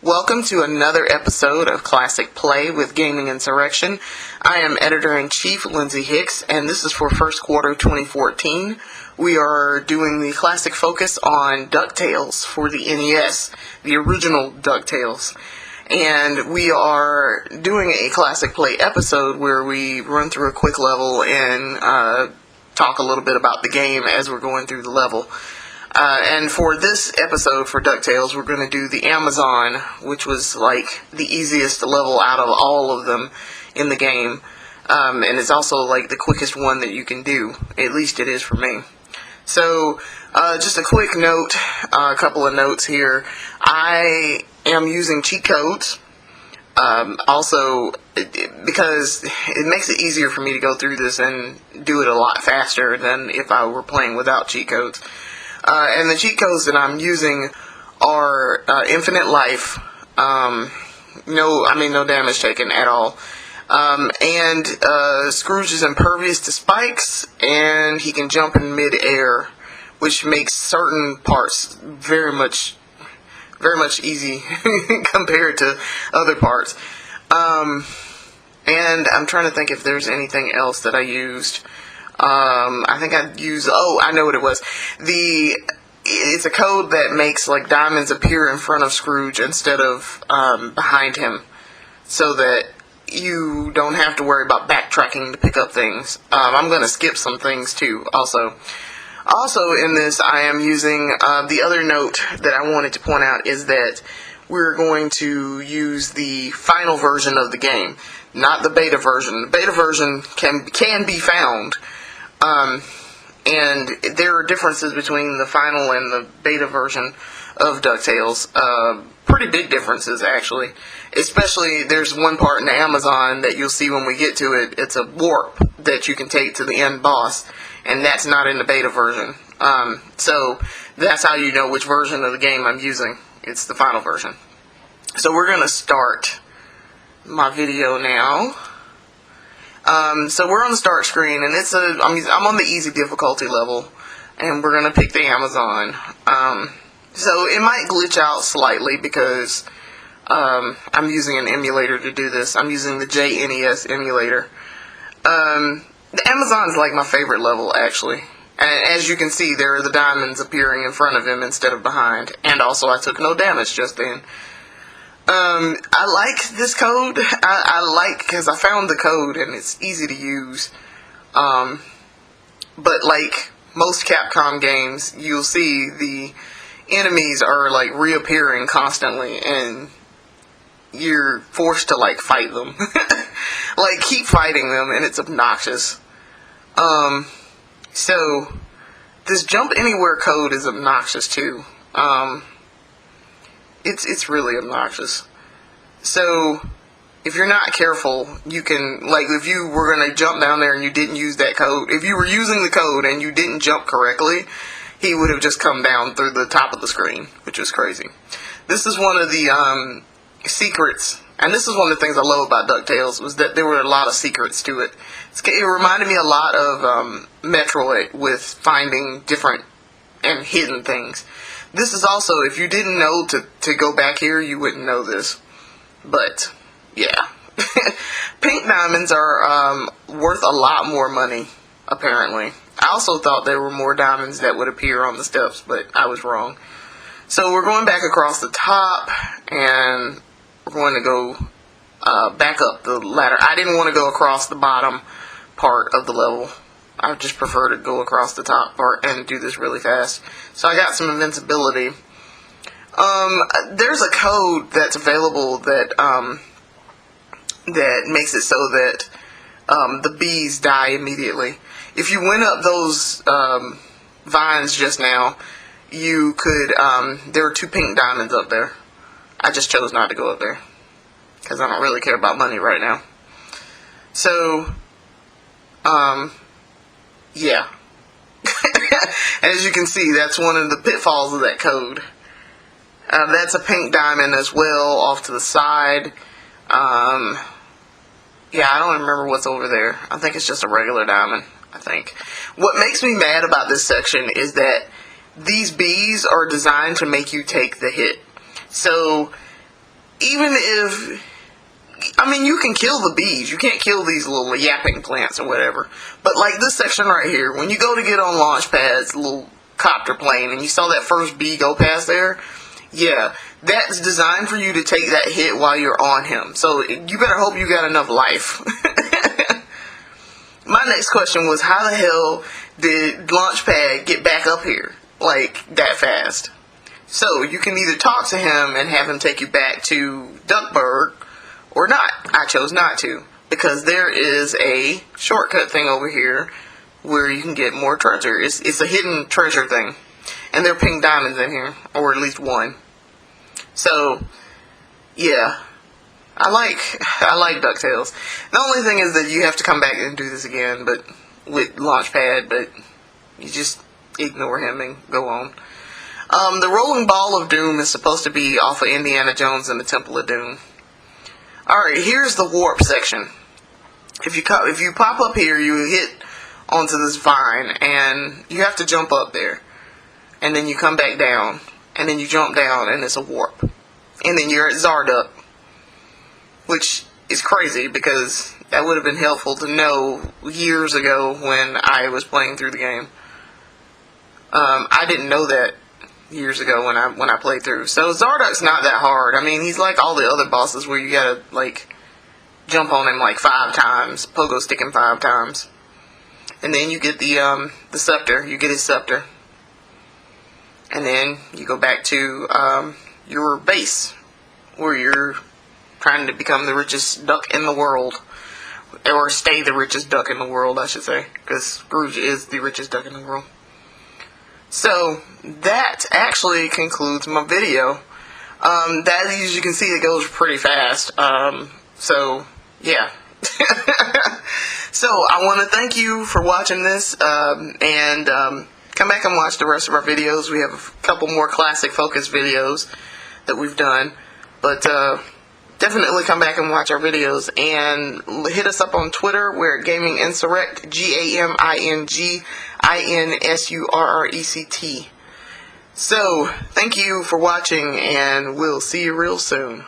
Welcome to another episode of Classic Play with Gaming Insurrection. I am Editor-in-Chief Lindsay Hicks, and this is for first quarter 2014. We are doing the classic focus on DuckTales for the NES, the original DuckTales. And we are doing a Classic Play episode where we run through a quick level and talk a little bit about the game as we're going through the level. And for this episode for DuckTales, we're going to do the Amazon, which was like the easiest level out of all of them in the game. And it's also like the quickest one that you can do. At least it is for me. So, just a quick note, a couple of notes here. I am using cheat codes. Also, because it makes it easier for me to go through this and do it a lot faster than if I were playing without cheat codes. And the cheat codes that I'm using are infinite life, no damage taken at all, and Scrooge is impervious to spikes, and he can jump in mid-air, which makes certain parts very much easy compared to other parts. And I'm trying to think if there's anything else that I used. I think I know what it was. It's a code that makes like diamonds appear in front of Scrooge instead of behind him, so that you don't have to worry about backtracking to pick up things. I'm going to skip some things too, also. Also in this, I am using, the other note that I wanted to point out is that we're going to use the final version of the game, not the beta version. The beta version can be found. And there are differences between the final and the beta version of DuckTales. Pretty big differences, actually. Especially, there's one part in the Amazon that you'll see when we get to it. It's a warp that you can take to the end boss, and that's not in the beta version. So, that's how you know which version of the game I'm using. It's the final version. So we're going to start my video now. So we're on the start screen, and I'm on the easy difficulty level, and we're going to pick the Amazon. So it might glitch out slightly because I'm using an emulator to do this. I'm using the JNES emulator. The Amazon's like my favorite level, actually. And as you can see, there are the diamonds appearing in front of him instead of behind. And also, I took no damage just then. I like this code. Because I found the code and it's easy to use. But like most Capcom games, you'll see the enemies are like reappearing constantly and you're forced to like fight them. Like keep fighting them and it's obnoxious. So this jump anywhere code is obnoxious too. It's really obnoxious. So, if you're not careful, you can, like, if you were going to jump down there and you didn't use that code, if you were using the code and you didn't jump correctly, he would have just come down through the top of the screen, which is crazy. This is one of the secrets, and this is one of the things I love about DuckTales, was that there were a lot of secrets to it. It reminded me a lot of Metroid with finding different and hidden things. This is also, if you didn't know to go back here, you wouldn't know this. But, yeah. Pink diamonds are worth a lot more money, apparently. I also thought there were more diamonds that would appear on the steps, but I was wrong. So we're going back across the top, and we're going to go back up the ladder. I didn't want to go across the bottom part of the level. I just prefer to go across the top part and do this really fast. So I got some invincibility. There's a code that's available that makes it so that the bees die immediately. If you went up those vines just now, you could. There are 2 pink diamonds up there. I just chose not to go up there because I don't really care about money right now. So, yeah. As you can see, that's one of the pitfalls of that code. That's a pink diamond as well, off to the side. Yeah, I don't remember what's over there. I think it's just a regular diamond, I think. What makes me mad about this section is that these bees are designed to make you take the hit. So, even if, I mean, you can kill the bees. You can't kill these little yapping plants or whatever. But like this section right here, when you go to get on launch pads, little copter plane, and you saw that first bee go past there, yeah, that's designed for you to take that hit while you're on him. So you better hope you got enough life. My next question was, how the hell did Launchpad get back up here, like, that fast? So you can either talk to him and have him take you back to Duckburg, or not. I chose not to, because there is a shortcut thing over here where you can get more treasure. It's a hidden treasure thing. And there are pink diamonds in here, or at least one. So, yeah. I like DuckTales. The only thing is that you have to come back and do this again, but with Launchpad, but you just ignore him and go on. The rolling ball of doom is supposed to be off of Indiana Jones and the Temple of Doom. Alright, here's the warp section. If you pop up here, you hit onto this vine, and you have to jump up there. And then you come back down, and then you jump down, and it's a warp. And then you're at Zarduck, which is crazy, because that would have been helpful to know years ago when I was playing through the game. I didn't know that years ago when I played through. So Zarduck's not that hard. I mean, he's like all the other bosses where you gotta, like, jump on him like 5 times, pogo stick him 5 times. And then you get the scepter. You get his scepter. And then you go back to your base, where you're trying to become the richest duck in the world. Or stay the richest duck in the world, I should say. Because Scrooge is the richest duck in the world. So, that actually concludes my video. That, as you can see, it goes pretty fast. So, yeah. So, I want to thank you for watching this. And come back and watch the rest of our videos. We have a couple more classic focus videos that we've done. But, definitely come back and watch our videos, and hit us up on Twitter. We're at Gaming Insurrect, GAMINGINSURRECT. So, thank you for watching, and we'll see you real soon.